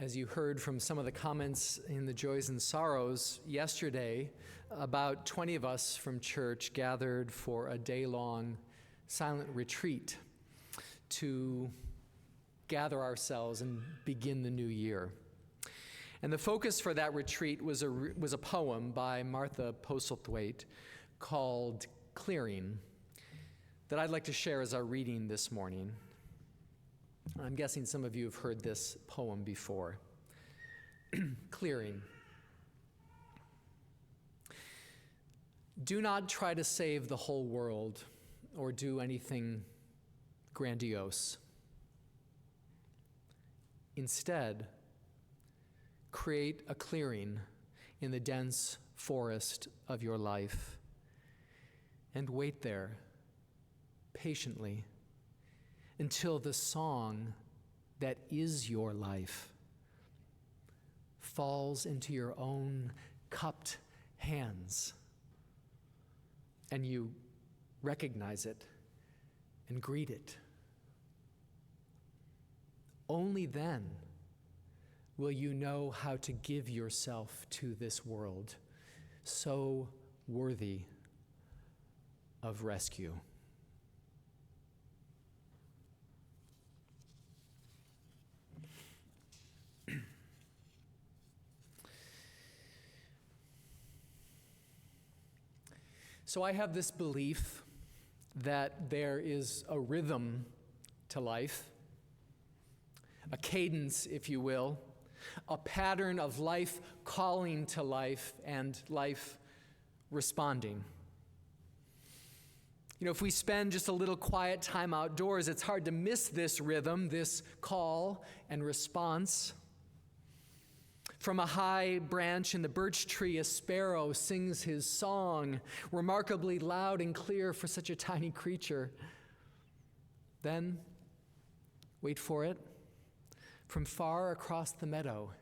As you heard from some of the comments in the Joys and Sorrows yesterday, about 20 of us from church gathered for a day-long silent retreat to gather ourselves and begin the new year. And the focus for that retreat was a poem by Martha Postlethwaite called Clearing that I'd like to share as our reading this morning. I'm guessing some of you have heard this poem before. Clearing. Do not try to save the whole world or do anything grandiose. Instead, create a clearing in the dense forest of your life and wait there patiently until the song that is your life falls into your own cupped hands and you recognize it and greet it. Only then will you know how to give yourself to this world so worthy of rescue. So I have this belief that there is a rhythm to life, a cadence, if you will, a pattern of life calling to life and life responding. You know, if we spend just a little quiet time outdoors, it's hard to miss this rhythm, this call and response. From a high branch in the birch tree, a sparrow sings his song, remarkably loud and clear for such a tiny creature. Then, wait for it, from far across the meadow,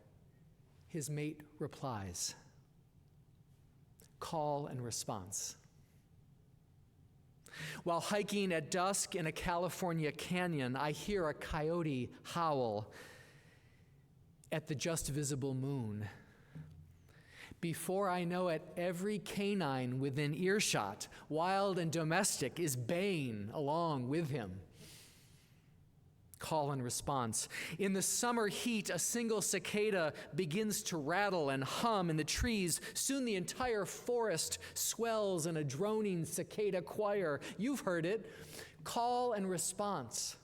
his mate replies. Call and response. While hiking at dusk in a California canyon, I hear a coyote howl at the just visible moon. Before I know it, every canine within earshot, wild and domestic, is baying along with him. Call and response. In the summer heat, a single cicada begins to rattle and hum in the trees. Soon the entire forest swells in a droning cicada choir. You've heard it. Call and response.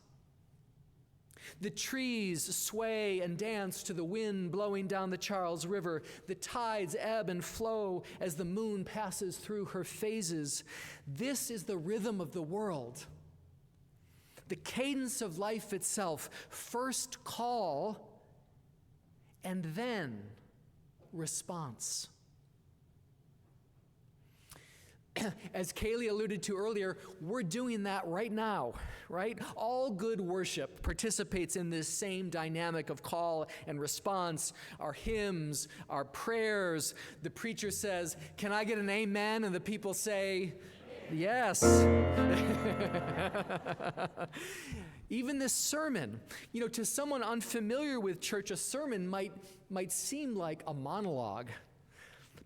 The trees sway and dance to the wind blowing down the Charles River. The tides ebb and flow as the moon passes through her phases. This is the rhythm of the world. The cadence of life itself. First call and then response. As Kaylee alluded to earlier, we're doing that right now, right? All good worship participates in this same dynamic of call and response. Our hymns, our prayers. The preacher says, "Can I get an amen?" And the people say, "Yes." Even this sermon, you know, to someone unfamiliar with church, a sermon might seem like a monologue.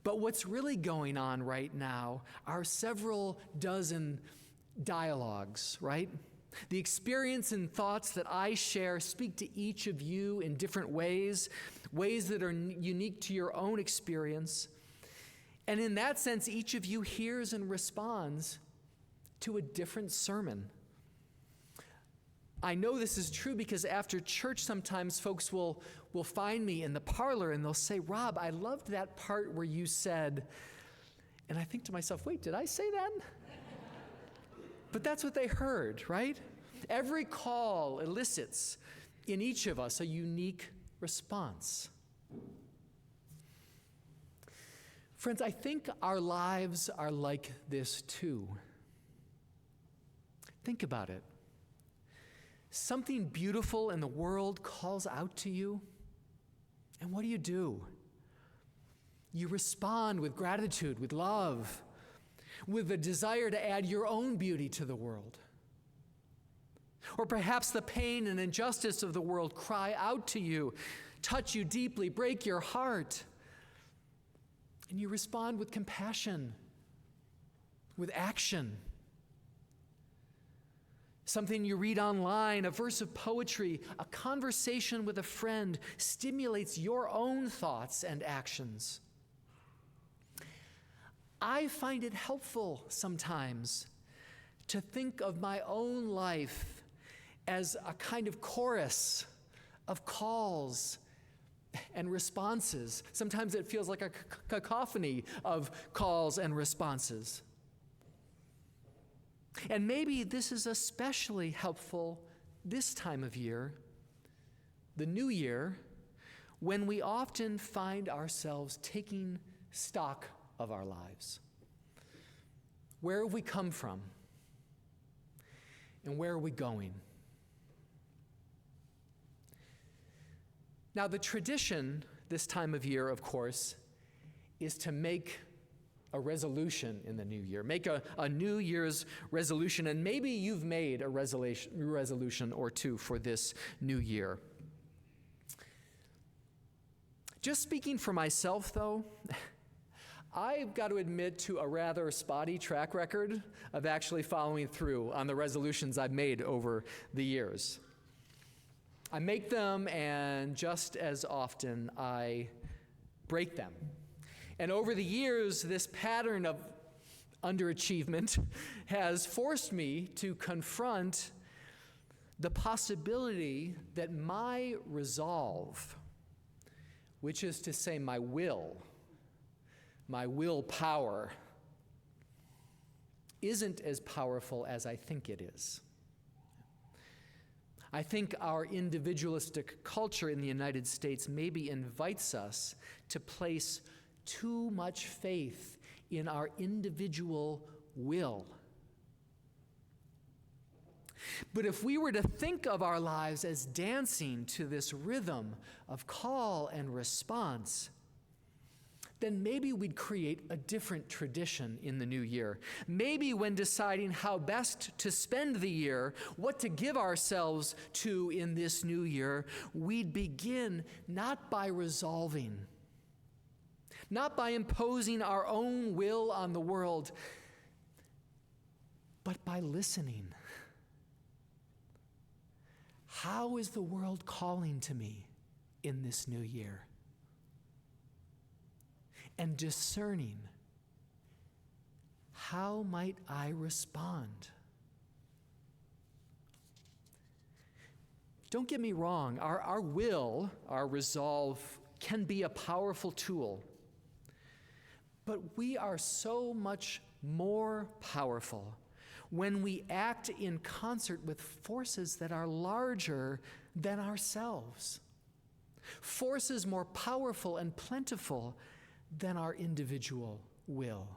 But what's really going on right now are several dozen dialogues, right? The experience and thoughts that I share speak to each of you in different ways that are unique to your own experience. And in that sense, each of you hears and responds to a different sermon. I know this is true because after church, sometimes folks will find me in the parlor and they'll say, "Rob, I loved that part where you said," and I think to myself, wait, did I say that? But that's what they heard, right? Every call elicits in each of us a unique response. Friends, I think our lives are like this too. Think about it. Something beautiful in the world calls out to you, and what do? You respond with gratitude, with love, with a desire to add your own beauty to the world. Or perhaps the pain and injustice of the world cry out to you touch you deeply, break your heart. And you respond with compassion, with action. Something you read online, a verse of poetry, a conversation with a friend stimulates your own thoughts and actions. I find it helpful sometimes to think of my own life as a kind of chorus of calls and responses. Sometimes it feels like a cacophony of calls and responses. And maybe this is especially helpful this time of year, the new year, when we often find ourselves taking stock of our lives. Where have we come from? And where are we going? Now, the tradition this time of year, of course, is to make a resolution in the new year. Make a New Year's resolution, and maybe you've made a resolution or two for this new year. Just speaking for myself, though, I've got to admit to a rather spotty track record of actually following through on the resolutions I've made over the years. I make them, and just as often I break them. And over the years, this pattern of underachievement has forced me to confront the possibility that my resolve, which is to say my willpower, isn't as powerful as I think it is. I think our individualistic culture in the United States maybe invites us to place too much faith in our individual will. But if we were to think of our lives as dancing to this rhythm of call and response, then maybe we'd create a different tradition in the new year. Maybe when deciding how best to spend the year, what to give ourselves to in this new year, we'd begin not by resolving, not by imposing our own will on the world, but by listening. How is the world calling to me in this new year? And discerning, how might I respond? Don't get me wrong, our will, our resolve can be a powerful tool. But we are so much more powerful when we act in concert with forces that are larger than ourselves. Forces more powerful and plentiful than our individual will.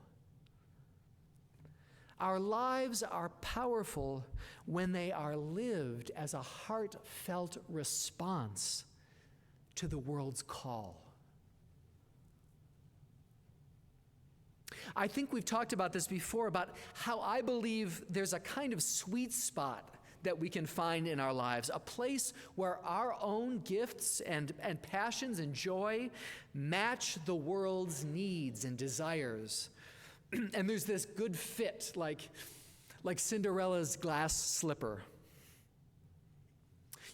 Our lives are powerful when they are lived as a heartfelt response to the world's call. I think we've talked about this before, about how I believe there's a kind of sweet spot that we can find in our lives, a place where our own gifts and passions and joy match the world's needs and desires. And there's this good fit, like Cinderella's glass slipper.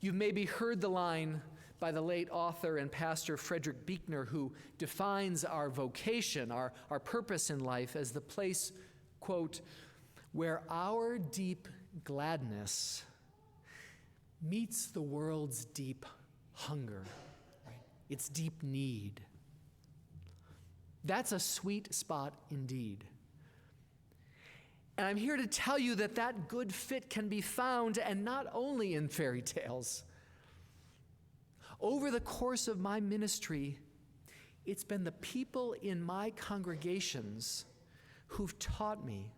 You've maybe heard the line by the late author and pastor Frederick Buechner, who defines our vocation, our purpose in life, as the place, quote, where our deep gladness meets the world's deep hunger, right? Its deep need. That's a sweet spot indeed. And I'm here to tell you that that good fit can be found, and not only in fairy tales. Over the course of my ministry, it's been the people in my congregations who've taught me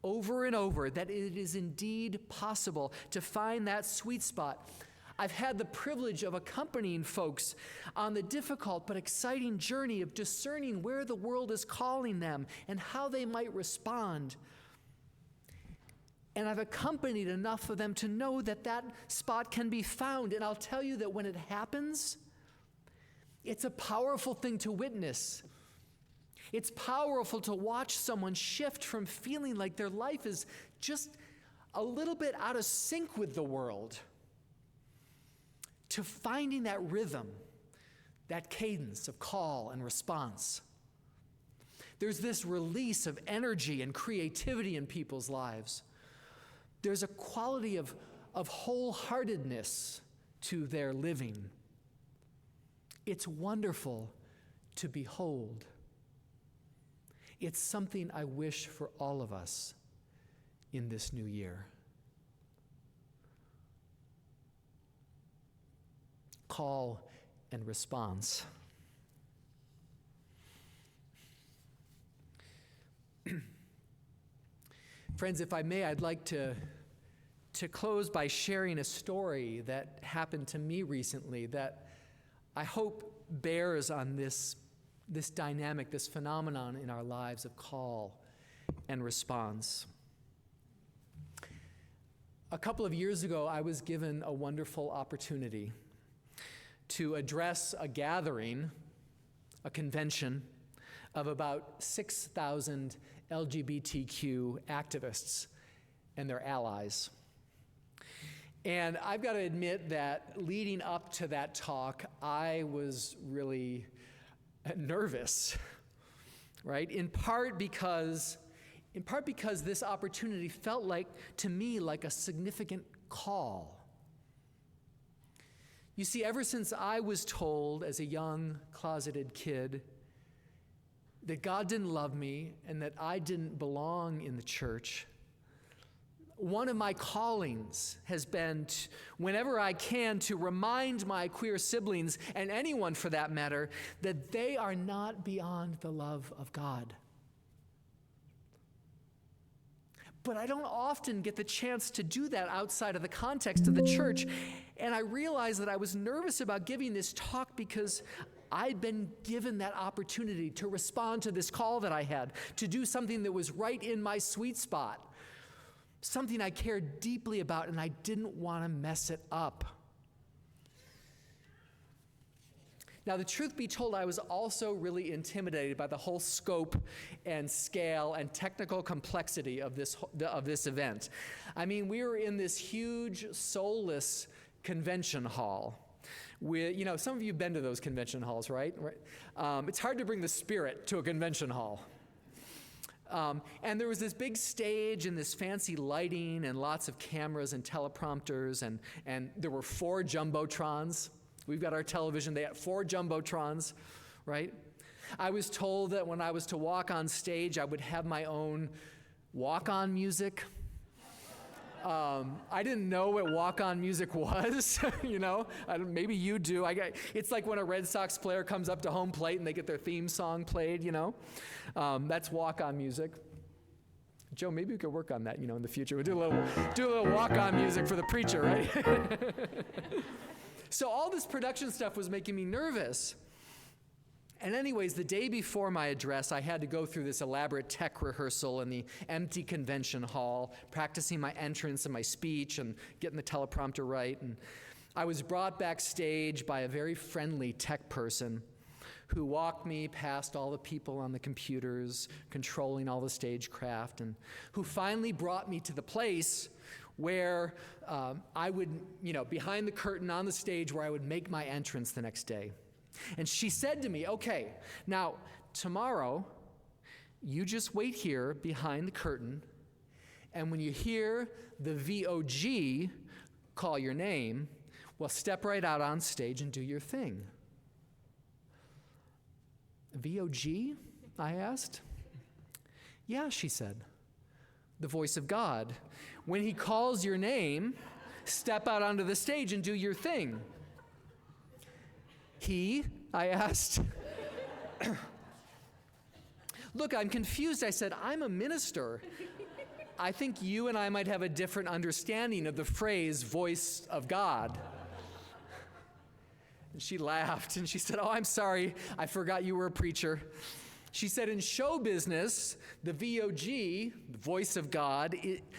over and over that it is indeed possible to find that sweet spot. I've had the privilege of accompanying folks on the difficult but exciting journey of discerning where the world is calling them and how they might respond. And I've accompanied enough of them to know that that spot can be found. And I'll tell you that when it happens, It's a powerful thing to witness. It's powerful to watch someone shift from feeling like their life is just a little bit out of sync with the world to finding that rhythm, that cadence of call and response. There's this release of energy and creativity in people's lives. There's a quality of wholeheartedness to their living. It's wonderful to behold. It's something I wish for all of us in this new year. Call and response. Friends, if I may, I'd like to close by sharing a story that happened to me recently that I hope bears on this dynamic, this phenomenon in our lives of call and response. A couple of years ago, I was given a wonderful opportunity to address a gathering, a convention of about 6,000 LGBTQ activists and their allies. And I've got to admit that leading up to that talk, I was really nervous, right? In part because this opportunity felt like, to me, like a significant call. You see, ever since I was told as a young, closeted kid that God didn't love me and that I didn't belong in the church, one of my callings has been, whenever I can, to remind my queer siblings, and anyone for that matter, that they are not beyond the love of God. But I don't often get the chance to do that outside of the context of the church. And I realized that I was nervous about giving this talk because I'd been given that opportunity to respond to this call that I had, to do something that was right in my sweet spot, something I cared deeply about, and I didn't want to mess it up. Now, the truth be told, I was also really intimidated by the whole scope and scale and technical complexity of this event. I mean, we were in this huge, soulless convention hall. Some of you have been to those convention halls, right? It's hard to bring the spirit to a convention hall. And there was this big stage and this fancy lighting and lots of cameras and teleprompters, and there were 4 jumbotrons. We've got our television, they had 4 jumbotrons, right? I was told that when I was to walk on stage, I would have my own walk-on music. I didn't know what walk-on music was, maybe you do. It's like when a Red Sox player comes up to home plate and they get their theme song played, That's walk-on music. Joe, maybe we could work on that, in the future. We'll do a little walk-on music for the preacher, right? So all this production stuff was making me nervous. And anyways, the day before my address, I had to go through this elaborate tech rehearsal in the empty convention hall, practicing my entrance and my speech and getting the teleprompter right. And I was brought backstage by a very friendly tech person who walked me past all the people on the computers, controlling all the stagecraft, and who finally brought me to the place where I would, behind the curtain on the stage where I would make my entrance the next day. And she said to me, okay, now tomorrow, you just wait here behind the curtain, and when you hear the VOG call your name, well, step right out on stage and do your thing. VOG? I asked. Yeah, she said. The voice of God. When he calls your name, step out onto the stage and do your thing. He? I asked. Look, I'm confused. I said, I'm a minister. I think you and I might have a different understanding of the phrase voice of God. And she laughed and she said, oh, I'm sorry. I forgot you were a preacher. She said, in show business, the VOG, the voice of God,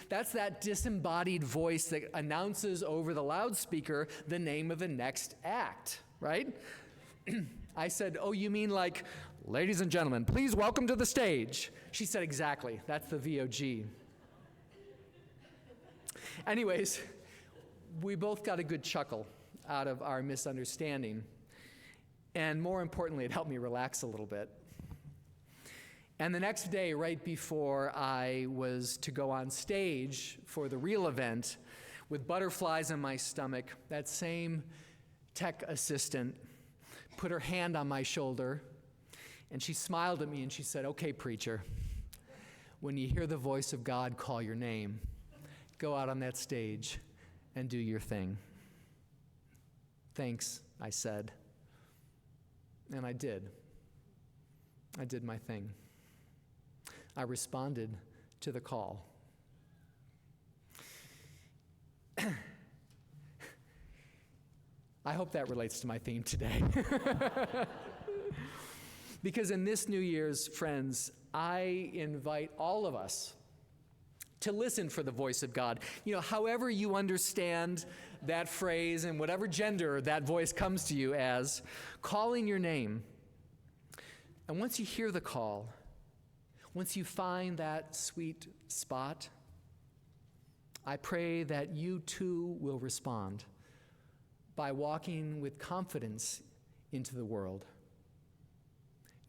that's that disembodied voice that announces over the loudspeaker the name of the next act, right? I said, oh, you mean like, ladies and gentlemen, please welcome to the stage. She said, exactly. That's the VOG. Anyways, we both got a good chuckle out of our misunderstanding. And more importantly, it helped me relax a little bit. And the next day, right before I was to go on stage for the real event, with butterflies in my stomach, that same tech assistant put her hand on my shoulder, and she smiled at me and she said, okay, preacher, when you hear the voice of God call your name, go out on that stage and do your thing. Thanks, I said. And I did. I did my thing. I responded to the call. I hope that relates to my theme today. Because in this New Year's, friends, I invite all of us to listen for the voice of God. You know, however you understand that phrase and whatever gender that voice comes to you as, calling your name. And once you hear the call, once you find that sweet spot, I pray that you too will respond by walking with confidence into the world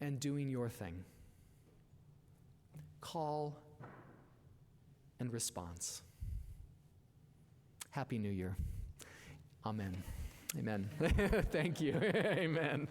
and doing your thing. Call and response. Happy New Year. Amen. Amen. Thank you. Amen.